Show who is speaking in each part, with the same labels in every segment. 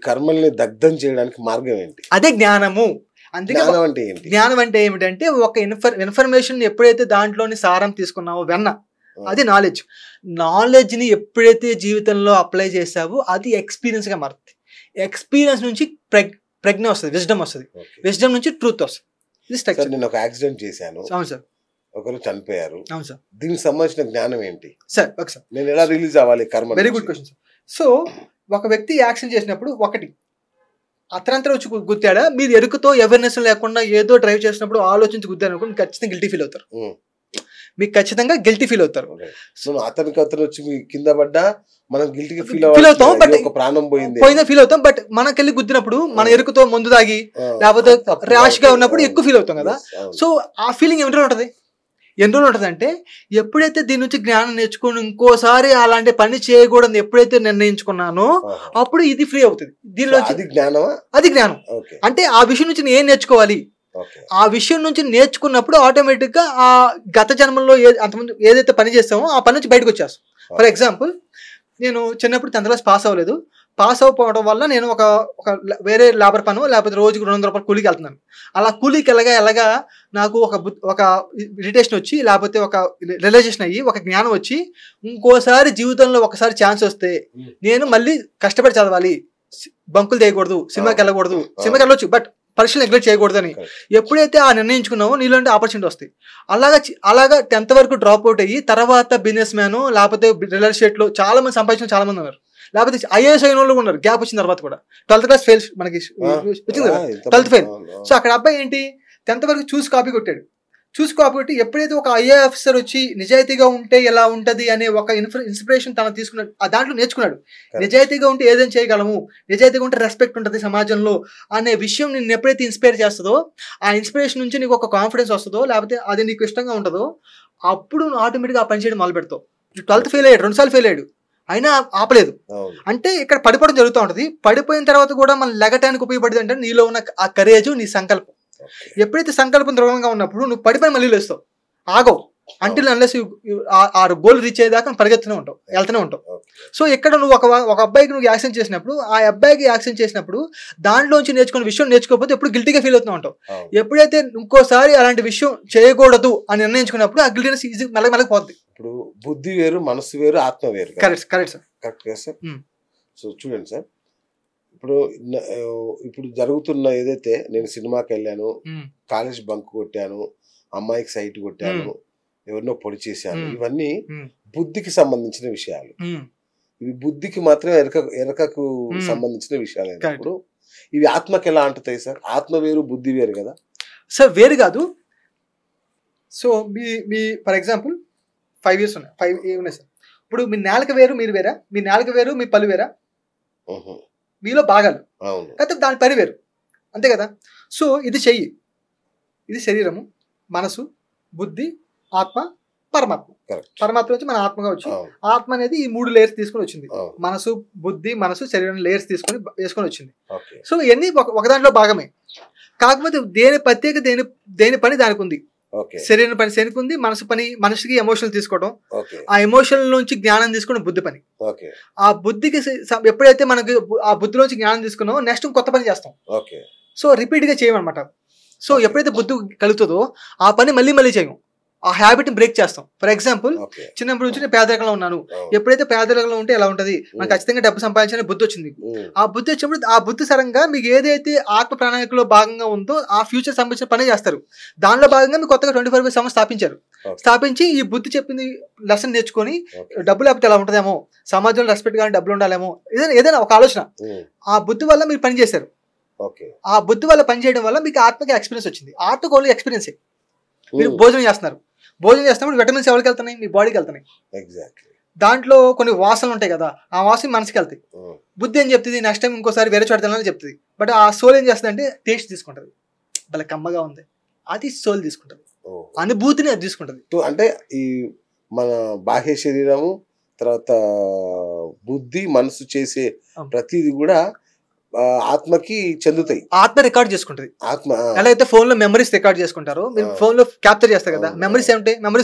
Speaker 1: కర్మల్ని దగ్ధం చేయడానికి మార్గం ఏంటి?
Speaker 2: అదే జ్ఞానము. అందుకే
Speaker 1: జ్ఞానం అంటే ఏంటి?
Speaker 2: జ్ఞానం అంటే ఏమిటంటే ఒక ఇన్ఫర్మేషన్ ఎప్పుడైతే దాంట్లోని సారం తీసుకున్నావో అది నాలెడ్జ్. నాలెడ్జ్ని ఎప్పుడైతే జీవితంలో అప్లై చేసావో అది ఎక్స్పీరియన్స్గా మారుతుంది. ఎక్స్పీరియన్స్ నుంచి ప్రజ్ఞ వస్తుంది, విజ్డమ్ వస్తుంది, విజ్డమ్ నుంచి ట్రూత్ వస్తుంది. ఇది స్ట్రక్చర్.
Speaker 1: నేను ఒక యాక్సిడెంట్ చేశాను,
Speaker 2: అవును సార్,
Speaker 1: ఒకరు చనిపోయారు,
Speaker 2: అవును సార్,
Speaker 1: దీనికి సంబంధించిన జ్ఞానం ఏంటి
Speaker 2: సార్? ఓకే సార్,
Speaker 1: నేను ఎలా రిలీజ్ అవ్వాలి కర్మ?
Speaker 2: Very good question sir. So ఒక వ్యక్తి యాక్సిడెంట్ చేసినప్పుడు ఒకటి అతనంతా వచ్చి గుద్దాడా, మీరు ఎరుకుతో అవేర్నెస్ లేకుండా ఏదో డ్రైవ్ చేసినప్పుడు ఆలోచించి గుద్దారు అనుకో, ఖచ్చితంగా గిల్టీ ఫీల్ అవుతారు. మీకు ఖచ్చితంగా గిల్టీ ఫీల్ అవుతారు.
Speaker 1: అతనికి అతను వచ్చి కింద పడ్డా మనం గిల్టీగా ఫీల్
Speaker 2: అవుతాం, బట్
Speaker 1: ప్రాణం
Speaker 2: పోయిందా ఫీల్ అవుతాం. బట్ మనకెళ్ళి గుద్దినప్పుడు మన ఎరుకుతో మందు తాగి లేకపోతే ర్యాష్ గా ఉన్నప్పుడు ఎక్కువ ఫీల్ అవుతాం కదా. సో ఆ ఫీలింగ్ ఎన్ని రోజులు ఉంటుంది? ఎన్ని రోజులు ఉంటుంది అంటే ఎప్పుడైతే దీని నుంచి జ్ఞానం నేర్చుకుని ఇంకోసారి అలాంటి పని చేయకూడదు ఎప్పుడైతే నిర్ణయించుకున్నానో అప్పుడు ఇది ఫ్రీ అవుతుంది. దీనిలో అది జ్ఞానం. అంటే ఆ విషయం నుంచి నేను ఏం నేర్చుకోవాలి, ఆ విషయం నుంచి నేర్చుకున్నప్పుడు ఆటోమేటిక్ గా ఆ గత జన్మల్లో అంతకుముందు ఏదైతే పని చేస్తామో ఆ పని నుంచి బయటకు వచ్చేస్తాం. ఫర్ ఎగ్జాంపుల్, నేను చిన్నప్పుడు 10th క్లాస్ పాస్ అవ్వలేదు. పాస్ అవ్వకపోవడం వల్ల నేను ఒక వేరే లేబర్ పను లేకపోతే రోజుకు 200 రూపాయలు కూలీకి వెళ్తున్నాను. అలా కూలీకి ఎలాగా నాకు ఒక ఇరిటేషన్ వచ్చి లేకపోతే ఒక రియలైజేషన్ అయ్యి ఒక జ్ఞానం వచ్చి ఇంకోసారి జీవితంలో ఒకసారి ఛాన్స్ వస్తే నేను మళ్ళీ కష్టపడి చదవాలి, బంకులు చేయకూడదు, సినిమాకి వెళ్ళకూడదు, సినిమాకి వెళ్ళొచ్చు బట్ పరీక్షలు నెగ్లెక్ట్ చేయకూడదని ఎప్పుడైతే ఆ నిర్ణయించుకున్నావో నీలోంటి ఆపర్చునిటీ వస్తాయి. అలాగా 10th వరకు డ్రాప్ అవుట్ అయ్యి తర్వాత బిజినెస్ మ్యాన్ లేకపోతే రియల్ ఎస్టేట్ లో చాలా మంది సంపాదించిన చాలా మంది ఉన్నారు, లేకపోతే ఐఏఎస్ అయిన వాళ్ళు ఉన్నారు. గ్యాప్ వచ్చిన తర్వాత కూడా 12th క్లాస్ ఫెయిల్ మనకి వచ్చింది కదా, 12th ఫెయిల్. సో అక్కడ అబ్బాయి ఏంటి 10th వరకు చూసి కాపీ కొట్టాడు. ఎప్పుడైతే ఒక ఐఏ ఆఫీసర్ వచ్చి నిజాయితీగా ఉంటే ఎలా ఉంటది అనే ఒక ఇన్స్పిరేషన్ తను తీసుకున్నాడు, దాంట్లో నేర్చుకున్నాడు. నిజాయితీగా ఉంటే ఏదైనా చేయగలము, నిజాయితీగా ఉంటే రెస్పెక్ట్ ఉంటుంది సమాజంలో అనే విషయం నేను ఎప్పుడైతే ఇన్స్పైర్ చేస్తుందో, ఆ ఇన్స్పిరేషన్ నుంచి నీకు ఒక కాన్ఫిడెన్స్ వస్తుందో లేకపోతే అది నీకు ఇష్టంగా ఉంటుందో అప్పుడు నువ్వు ఆటోమేటిక్గా ఆ పని చేయడం మొదలు పెడతావు. 12th ఫెయిల్ అయ్యాడు, 2 సార్లు ఫెయిల్ అయ్యాడు, అయినా ఆపలేదు. అంటే ఇక్కడ పడిపోవడం జరుగుతూ ఉంటుంది. పడిపోయిన తర్వాత కూడా మనం లెగటానికి ఉపయోగపడేది అంటే నీలో ఉన్న ఆ కరేజ్, నీ సంకల్పం. ఎప్పుడైతే సంకల్పం దృఢంగా ఉన్నప్పుడు నువ్వు పడిపోయి మళ్ళీ లేస్తావు, ఆగవు. అంటిల్ అన్లెస్ ఆ గోల్ రీచ్ అయ్యేదాకా పరిగెత్తూనే ఉంటావు, వెళ్తూనే ఉంటావు. సో ఇక్కడ నువ్వు ఒక అబ్బాయికి నువ్వు యాక్సిడెంట్ చేసినప్పుడు ఆ అబ్బాయికి యాక్సిడెంట్ చేసినప్పుడు దాంట్లోంచి నేర్చుకున్న విషయం నేర్చుకోకపోతే ఎప్పుడు గిల్టీగా ఫీల్ అవుతూ ఉంటావు. ఎప్పుడైతే ఇంకోసారి అలాంటి విషయం చేయకూడదు అని నిర్ణయించుకున్నప్పుడు ఆ గిల్టీనెస్ ఈజీ మెల్లగా పోద్ది.
Speaker 1: ఇప్పుడు బుద్ధి వేరు, మనసు వేరు, ఆత్మ వేరు.
Speaker 2: Correct sir.
Speaker 1: కరెక్ట్ కదా సార్? సో చూడండి సార్, ఇప్పుడు జరుగుతున్న ఏదైతే నేను సినిమాకి వెళ్ళాను, కాలేజ్ బంక్ కొట్టాను, అమ్మాయికి సైట్ కొట్టాను, ఎవరినో పొడి చేశాను, ఇవన్నీ బుద్ధికి సంబంధించిన విషయాలు. ఇవి బుద్ధికి మాత్రమే ఎరకకు సంబంధించిన విషయాలు అయినప్పుడు ఇవి ఆత్మకి ఎలా అంటుతాయి సార్? ఆత్మ వేరు, బుద్ధి వేరు కదా
Speaker 2: సార్? వేరు కాదు. So me for example 5 years ఉన్నాయి, 5 ఉన్నాయి సార్. ఇప్పుడు మీ నాలుక వేరు, మీరు వేరా? మీ నాలుక వేరు, మీ పళ్ళు వేరా? మీలో భాగాలు కాకపోతే దాని పని వేరు, అంతే కదా? సో ఇది చెయ్యి, ఇది శరీరము, మనసు, బుద్ధి, ఆత్మ, పరమాత్మ. పరమాత్మ నుంచి మన ఆత్మగా వచ్చి ఆత్మ అనేది ఈ 3 లేయర్స్ తీసుకొని వచ్చింది. మనసు, బుద్ధి, మనసు, శరీరం లేయర్స్ వేసుకొని వచ్చింది. సో ఇవన్నీ ఒక దాంట్లో భాగమే. కాకపోతే దేని ప్రత్యేక దేని పని దానికి ఉంది. శరీరం పని శరీరం ఉంది, మనసు పని మనసుకి ఎమోషనల్ తీసుకోవడం, ఆ ఎమోషనల్ నుంచి జ్ఞానం తీసుకోవడం బుద్ధి పని. ఆ బుద్ధికి ఎప్పుడైతే మనకి ఆ బుద్ధిలోంచి జ్ఞానం తీసుకున్నామో నెక్స్ట్ కొత్త పని చేస్తాం. సో రిపీట్ గా చేయమన్నమాట. సో ఎప్పుడైతే బుద్ధి కలుగుతుందో ఆ పని మళ్ళీ చేయం, ఆ హ్యాబిట్ బ్రేక్ చేస్తాం. ఫర్ ఎగ్జాంపుల్, చిన్నప్పటి నుంచి నేను పేదరికంలో ఉన్నాను. ఎప్పుడైతే పేదరికంలో ఉంటే ఎలా ఉంటది, నాకు ఖచ్చితంగా డబ్బు సంపాదించాలని బుద్ధి వచ్చింది. ఆ బుద్ధి వచ్చినప్పుడు ఆ బుద్ధి సరంగా మీకు ఏదైతే ఆత్మ ప్రణాళికలో భాగంగా ఉందో ఆ ఫ్యూచర్ సంబంధించిన పని చేస్తారు. దానిలో భాగంగా మీకు కొత్తగా 24 సంస్థ స్థాపించి ఈ బుద్ధి చెప్పింది లెసన్ నేర్చుకొని డబ్బు లేకపోతే ఎలా ఉంటుందేమో, సమాజంలో రెస్పెక్ట్ కానీ డబ్బులు ఉండాలేమో, ఏదైనా ఒక ఆలోచన. ఆ బుద్ధి వల్ల మీరు పని చేశారు. ఆ బుద్ధి వల్ల పని చేయడం వల్ల మీకు ఆత్మకి ఎక్స్పీరియన్స్ వచ్చింది. ఆత్మకు ఓన్లీ ఎక్స్పీరియన్స్. మీరు భోజనం చేస్తున్నప్పుడు విటమిన్స్ ఎవరికి వెళ్తున్నాయి? మీ బాడీకి వెళ్తున్నాయి. దాంట్లో కొన్ని వాసనలు ఉంటాయి కదా, ఆ వాసన మనసుకి వెళ్తాయి. బుద్ధి ఏం చెప్తుంది, నెక్స్ట్ టైం ఇంకోసారి వేరే చోట తినాలని చెప్తుంది. బట్ ఆ సోల్ ఏం చేస్తుంది అంటే టేస్ట్ తీసుకుంటది, భలే కమ్మగా ఉంది, అది సోల్ తీసుకుంటది, అనుభూతిని అది తీసుకుంటది.
Speaker 1: అంటే ఈ మన బాహ్య శరీరము తర్వాత బుద్ధి మనసు చేసే ప్రతిది కూడా ఆత్మకి చెందుతాయి.
Speaker 2: ఆత్మ రికార్డ్ చేసుకుంటది. ఆత్మ ఎలా అయితే ఫోన్ లో మెమరీస్ రికార్డ్ చేసుకుంటారో, మీరు ఫోన్ లో క్యాప్చర్ చేస్తారు కదా, మెమరీస్ ఉంటాయి,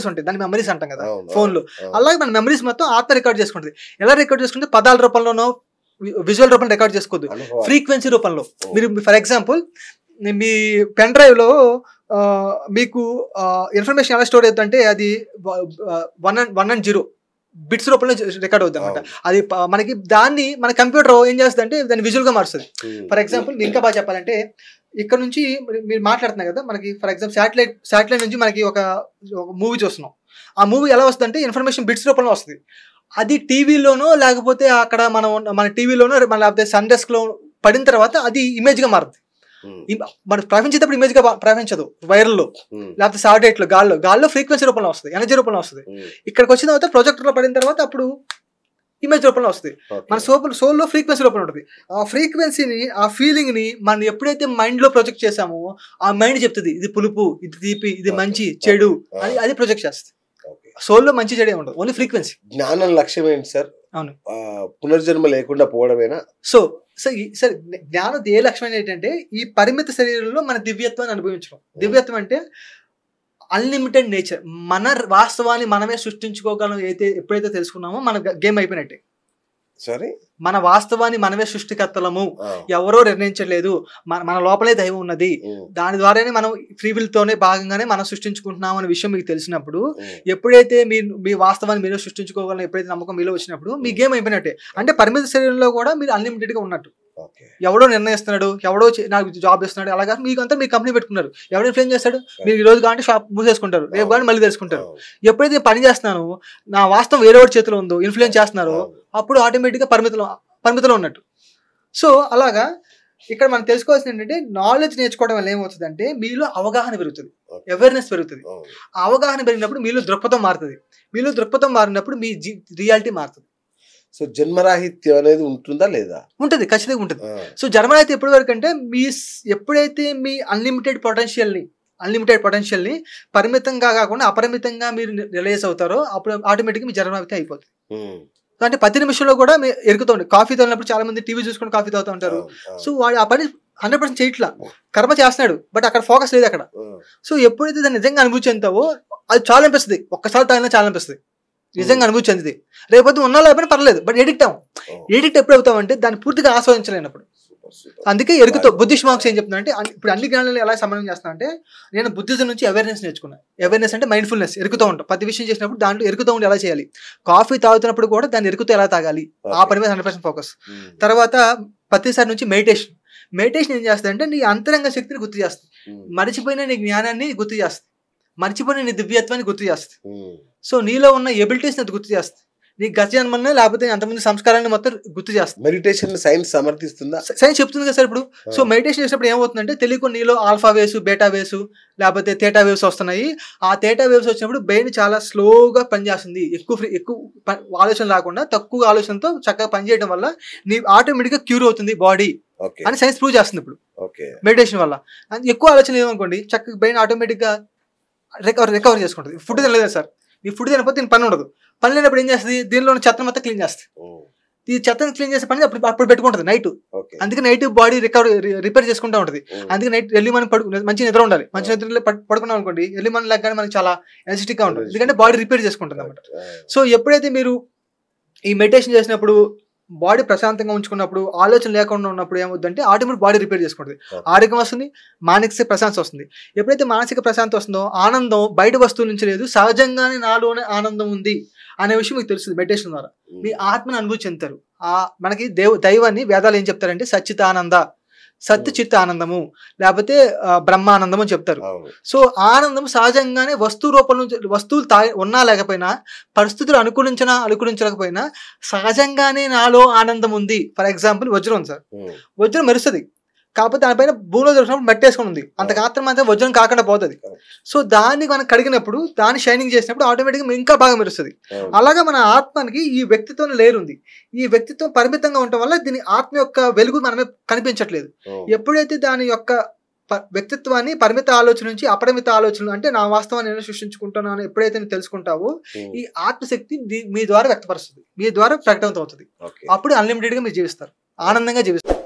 Speaker 2: దాని మెమరీస్ అంటాం కదా ఫోన్ లో. అలాగే మన మెమరీస్ మొత్తం ఆత్మ రికార్డ్ చేసుకుంటది. ఎలా రికార్డ్ చేసుకుంటే పదాల రూపంలోనో, విజువల్ రూపంలో రికార్డ్ చేసుకోవద్దు, ఫ్రీక్వెన్సీ రూపంలో. మీరు for example me pen drive లో మీకు ఇన్ఫర్మేషన్ ఎలా స్టోర్ అవుతుందంటే అది 110 బిట్స్ రూపంలో రికార్డ్ అవుతుంది అనమాట. అది మనకి దాన్ని మన కంప్యూటర్ ఏం చేస్తుంది అంటే దాన్ని విజువల్ గా మారుస్తుంది. ఫర్ ఎగ్జాంపుల్ ఇంకా బాగా చెప్పాలంటే ఇక్కడ నుంచి మీరు మాట్లాడుతున్నారు కదా, మనకి ఫర్ ఎగ్జాంపుల్ శాటిలైట్ నుంచి మనకి ఒక మూవీ చూస్తున్నాం. ఆ మూవీ ఎలా వస్తుంది అంటే ఇన్ఫర్మేషన్ బిట్స్ రూపంలో వస్తుంది. అది టీవీలోనో లేకపోతే అక్కడ మన టీవీలోనో లేకపోతే సన్ డెస్క్ లో పడిన తర్వాత అది ఇమేజ్ గా మారుతుంది. మన ప్రవహించేటప్పుడు ఇమేజ్ గా ప్రవహించదు, వైర్లో లేకపోతే సాటిలైట్ లో గాల్లో ఫ్రీక్వెన్సీ రూపంలో వస్తుంది, ఎనర్జీ రూపంలో వస్తుంది. ఇక్కడికి వచ్చిన తర్వాత ప్రొజెక్టర్ లో పడిన తర్వాత అప్పుడు ఇమేజ్ రూపంలో వస్తుంది. మన సోల్లో ఫ్రీక్వెన్సీ రూపంలో ఉంటుంది. ఆ ఫ్రీక్వెన్సీని, ఆ ఫీలింగ్ ని మనం ఎప్పుడైతే మైండ్ లో ప్రొజెక్ట్ చేసామో ఆ మైండ్ చెప్తుంది ఇది పులుపు, ఇది తీపి, ఇది మంచి చెడు అని అది ప్రొజెక్ట్ చేస్తుంది. సోల్లో మంచి చెడే ఉండదు, ఓన్లీ ఫ్రీక్వెన్సీ.
Speaker 1: జ్ఞానం లక్ష్యం ఏంటి సార్?
Speaker 2: అవును,
Speaker 1: పునర్జన్మ లేకుండా పోవడమేనా?
Speaker 2: సరే జ్ఞానం ఏ లక్ష్యం ఏంటంటే ఈ పరిమిత శరీరంలో మన దివ్యత్వాన్ని అనుభవించడం. దివ్యత్వం అంటే అన్లిమిటెడ్ నేచర్, మన వాస్తవాన్ని మనమే సృష్టించుకోగలం. ఎప్పుడైతే తెలుసుకున్నామో మన గేమ్ అయిపోయినట్టే.
Speaker 1: సరే,
Speaker 2: మన వాస్తవాన్ని మనమే సృష్టికర్తలము, ఎవరో నిర్ణయించలేదు, మన లోపలే దైవం ఉన్నది, దాని ద్వారానే మనం ఫ్రీ విల్ తోనే భాగంగానే మనం సృష్టించుకుంటున్నాం అనే విషయం మీకు తెలిసినప్పుడు, ఎప్పుడైతే మీ వాస్తవాన్ని మీరు సృష్టించుకోగలం, ఎప్పుడైతే నమ్మకం మీలో వచ్చినప్పుడు మీ గేమ్ అయిపోయినట్టే. అంటే పరిమిత శరీరంలో కూడా మీరు అన్లిమిటెడ్ గా ఉన్నట్టు. ఎవడో నిర్ణయిస్తున్నాడు, ఎవడో నాకు జాబ్ ఇస్తున్నాడు, అలాగా మీకు అంతా మీ కంపెనీ పెట్టుకున్నారు, ఎవడో ఇన్ఫ్లుయెన్స్ చేస్తాడు, మీరు ఈ రోజు కానీ షాప్ మూసేసుకుంటారు, రేపు కానీ మళ్ళీ తెలుసుకుంటారు. ఎప్పుడైతే పని చేస్తున్నాను నా వాస్తవం వేరే వాడి చేతిలో ఉందో, ఇన్ఫ్లుయెన్స్ చేస్తున్నారో, అప్పుడు ఆటోమేటిక్గా పరిమితిలో ఉన్నట్టు. సో అలాగా ఇక్కడ మనం తెలుసుకోవాల్సింది ఏంటంటే నాలెడ్జ్ నేర్చుకోవడం వల్ల ఏమవుతుంది అంటే మీలో అవగాహన పెరుగుతుంది, అవేర్నెస్ పెరుగుతుంది. ఆ అవగాహన పెరిగినప్పుడు మీలో దృక్పథం మారుతుంది, మీలో దృక్పథం మారినప్పుడు మీ రియాలిటీ మారుతుంది.
Speaker 1: సో జన్మరాహిత్యం అనేది ఉంటుందా లేదా?
Speaker 2: ఉంటుంది, ఖచ్చితంగా ఉంటుంది. సో జన్మరాహిత్యం ఎప్పటి వరకు అంటే ఎప్పుడైతే మీ అన్లిమిటెడ్ పొటెన్షియల్ని పరిమితంగా కాకుండా అపరిమితంగా మీరు రిలైజ్ అవుతారో అప్పుడు ఆటోమేటిక్గా మీ జన్మరాహిత్యం అయిపోతుంది. అంటే ప్రతి నిమిషంలో కూడా ఎరుగుతూ ఉండే కాఫీ తాగినప్పుడు చాలా మంది టీవీ చూసుకొని కాఫీ తాగుతూ ఉంటారు. సో వాడు ఆ పని 100% చేయట్లా, కర్మ చేస్తున్నాడు, బట్ అక్కడ ఫోకస్ లేదు అక్కడ. సో ఎప్పుడైతే దాన్ని నిజంగా అనుభూతి చెందుతావో అది చాలా అనిపిస్తుంది, ఒక్కసారి తాగినా చాలా అనిపిస్తుంది, నిజంగా అనుభూతి చెందింది. రేపొద్దు ఉన్నా లేకపోయినా పర్లేదు, బట్ ఎడిక్ట్ ఎప్పుడు అవుతాం అంటే దాన్ని పూర్తిగా ఆస్వాదించలేనప్పుడు. అందుకే ఎరుగుతో బుద్ధిస్ట్ మార్క్స్ ఏం చెప్తున్నా అంటే ఇప్పుడు అన్ని జ్ఞానాలు ఎలా సంబంధం చేస్తున్నా అంటే నేను బుద్ధిజం నుంచి అవేర్నెస్ నేర్చుకున్నాను. అవేర్నెస్ అంటే మైండ్ఫుల్నెస్, ఎరుగుతూ ఉంటాం. ప్రతి విషయం చేసినప్పుడు దాంట్లో ఎరుగుతూ ఉండి ఎలా చేయాలి, కాఫీ తాగుతున్నప్పుడు కూడా దాన్ని ఎరుగుతూ ఎలా తాగాలి, ఆ పని మీద 100% ఫోకస్. తర్వాత ప్రతిసారి నుంచి మెడిటేషన్ ఏం చేస్తుంది అంటే నీ అంతరంగ శక్తిని గుర్తు చేస్తుంది, మరిచిపోయిన నీ జ్ఞానాన్ని గుర్తు చేస్తుంది, మర్చిపోయిన నీ దివ్యత్వాన్ని గుర్తు చేస్తుంది. సో నీలో ఉన్న ఎబిలిటీస్ని అది గుర్తు చేస్తుంది, నీ గత జన్మల్ని లేకపోతే అంతమంది సంస్కారాన్ని మొత్తం గుర్తు చేస్తుంది.
Speaker 1: Meditation science సమర్థిస్తుందా?
Speaker 2: సైన్స్ చెప్తుంది కదా సార్ ఇప్పుడు. సో మెడిటేషన్ చేసినప్పుడు ఏమవుతుందంటే తెలియకుండా నీలో ఆల్ఫా వేవ్స్, బీటా వేవ్స్ లేకపోతే థీటా వేవ్స్ వస్తున్నాయి. ఆ థీటా వేవ్స్ వచ్చినప్పుడు బ్రెయిన్ చాలా స్లోగా పనిచేస్తుంది, ఎక్కువ ఆలోచన రాకుండా తక్కువ ఆలోచనతో చక్కగా పనిచేయడం వల్ల నీ ఆటోమేటిక్గా క్యూర్ అవుతుంది బాడీ అని సైన్స్ ప్రూవ్ చేస్తుంది ఇప్పుడు మెడిటేషన్ వల్ల. ఎక్కువ ఆలోచన ఏమనుకోండి చక్కగా బ్రెయిన్ ఆటోమేటిక్గా రికవర్ చేసుకుంటుంది. ఫుడ్ తినలేదు సార్, ఈ ఫుడ్ తినకపోతే దీని పని ఉండదు, పని లేనప్పుడు ఏం చేస్తుంది దీనిలో చెత్త మొత్తం క్లీన్ చేస్తుంది. ఈ చెత్తను క్లీన్ చేసే పని అప్పుడు పెట్టుకుంటుంది నైట్. అందుకే నైట్ బాడీ రిపేర్ చేసుకుంటూ ఉంటుంది. అందుకే నైట్ ఎర్లీ మార్నింగ్ మంచి నిద్ర ఉండాలి. మంచి నిద్ర పడుకున్నాం అనుకోండి ఎర్లీ మార్నింగ్ లాగానే మనకి చాలా ఎనర్జెటిక్ గా ఉంటుంది, ఎందుకంటే బాడీ రిపేర్ చేసుకుంటుంది అనమాట. సో ఎప్పుడైతే మీరు ఈ మెడిటేషన్ చేసినప్పుడు బాడీ ప్రశాంతంగా ఉంచుకున్నప్పుడు ఆలోచన లేకుండా ఉన్నప్పుడు ఏమవుతుందంటే ఆటోమేటిక్ బాడీ రిపేర్ చేసుకుంటుంది, ఆరోగ్యం వస్తుంది, మానసిక ప్రశాంతత వస్తుంది. ఎప్పుడైతే మానసిక ప్రశాంతత వస్తుందో ఆనందం బయట వస్తువుల నుంచి లేదు, సహజంగానే నాలోనే ఆనందం ఉంది అనే విషయం మీకు తెలుస్తుంది. మెడిటేషన్ ద్వారా మీ ఆత్మను అనుభూతి చెందుతారు. మనకి దైవాన్ని వేదాలు ఏం చెప్తారంటే సచ్చితానంద, సత్ చిత్ ఆనందము లేకపోతే బ్రహ్మానందము అని చెప్తారు. సో ఆనందం సహజంగానే వస్తువు రూపంలో వస్తువులు ఉన్నా లేకపోయినా పరిస్థితులు అనుకూలించలేకపోయినా సహజంగానే నాలో ఆనందం ఉంది. ఫర్ ఎగ్జాంపుల్ వజ్రం ఉంది సార్, వజ్రం మెరుస్తుంది, కాకపోతే దానిపైన భూమిలో దొరికినప్పుడు మట్టి వేసుకుని ఉంది, అంత మాత్రం మాత్రం వజ్రం కాకుండా పోతుంది. సో దాన్ని మనం కడిగినప్పుడు దాన్ని షైనింగ్ చేసినప్పుడు ఆటోమేటిక్గా ఇంకా బాగా మెరుస్తుంది. అలాగే మన ఆత్మకి ఈ వ్యక్తిత్వం లేరుంది, ఈ వ్యక్తిత్వం పరిమితంగా ఉండటం వల్ల దీని ఆత్మ యొక్క వెలుగు మనమే కనిపించట్లేదు. ఎప్పుడైతే దాని యొక్క వ్యక్తిత్వాన్ని పరిమిత ఆలోచన నుంచి అపరిమిత ఆలోచనలు అంటే నా వాస్తవాన్ని నేను సృష్టించుకుంటున్నాను ఎప్పుడైతే నువ్వు తెలుసుకుంటావో ఈ ఆత్మశక్తి మీ ద్వారా వ్యక్తపరుస్తుంది, మీ ద్వారా ప్రకటన అవుతుంది. అప్పుడు అన్లిమిటెడ్ గా మీరు జీవిస్తారు, ఆనందంగా జీవిస్తారు.